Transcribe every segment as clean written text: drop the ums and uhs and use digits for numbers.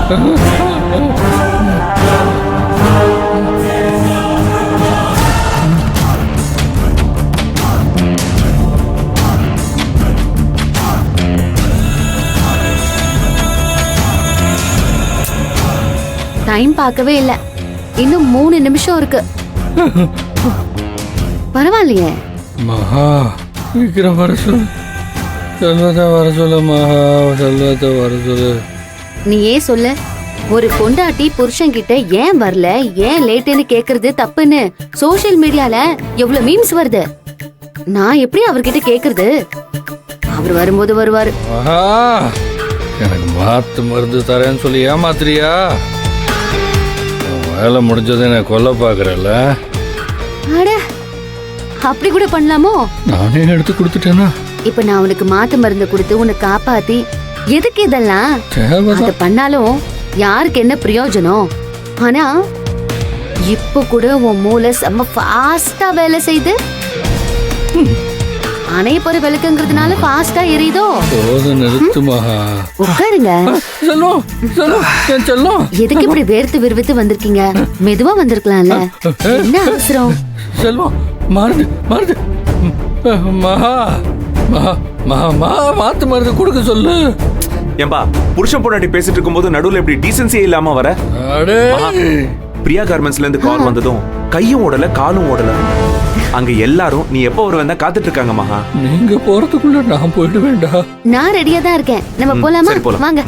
Time பார்க்கவே இல்ல, இன்னும் 3 நிமிஷம் இருக்கு. பரவாயில்லையே. மகா சீக்கிரம் வர சொல்லு, செல்வத்தை வர சொல்லு மகா, செல்வத்தை வர சொல்லு. நீ ஏன் சொல்ல, ஒரு பொண்டாட்டி புருஷன் கிட்ட ஏன் வரல, ஏன் லேட்டுன்னு கேக்குறது தப்புன்னு சோசியல் மீடியால எவ்வளவு மீம்ஸ் வருது. நான் எப்படி அவர்கிட்ட கேக்குறது? அவர் வரும்போது வருவாரு. மகா எனக்கு மாத்து மருந்து தரேன்னு சொல்லி ஏமாத்துறியா? வேலை முடிஞ்சது என்ன கொல்ல பாக்குறல்ல? அட, அப்படி கூட பண்ணலாமோ? நானே எடுத்து கொடுத்துட்டேனா? இப்ப நான் உனக்கு மாத்து மருந்து கொடுத்து உன்னை காப்பாத்தி எதுக்கு இதெல்லாம்? அது பண்ணாலும் யாருக்கு என்ன பிரயோஜனம்? ஆனா இப்ப கூட உன் மூளை செம்ம ஃபாஸ்டா வேலை செய்து அணைய போற விளக்குங்கிறதுனால ஃபாஸ்டா எரியுதோ? நிறுத்து மகா. உட்காருங்க. செல்லம், செல்லம், என் செல்லம். எதுக்கு இப்படி வேர்த்து விறுவித்து வந்திருக்கீங்க? மெதுவா வந்திருக்கலாம்ல, என்ன அவசரம்? செல்வம் மருந்து மருந்து மகா மகா மகா மகா மாத்து மருந்து கொடுக்க சொல்லு. ஏம்பா புருஷன் பொண்டாட்டி பேசிட்டு இருக்கும்போது நடுவுல இப்படி டீசன்சியே இல்லாம வர? பிரியா கார்மெண்ட்ஸ்ல இருந்து கால் வந்ததும் கையும் ஓடல காலும் ஓடல. அங்க எல்லாரும் நீ எப்ப வருவேன் தான் காத்துட்டு இருக்காங்க மகா. நீங்க போறதுக்குள்ள நான் போயிட்டு வேண்டாம். நான் ரெடியா தான் இருக்கேன். நம்ம போலாமா? வாங்க.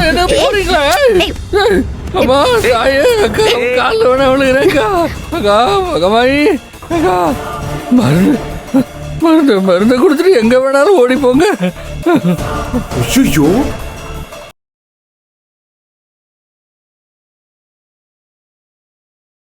என்ன போறீங்களா? அம்மா தாயே, அக்கா கால்ல வேணா விழுகிறேக்கா. அக்கா மகமாயி, அக்கா மருந்து மருந்து மருந்து கொடுத்துட்டு எங்க வேணாலும் ஓடி போங்க. ஐயோ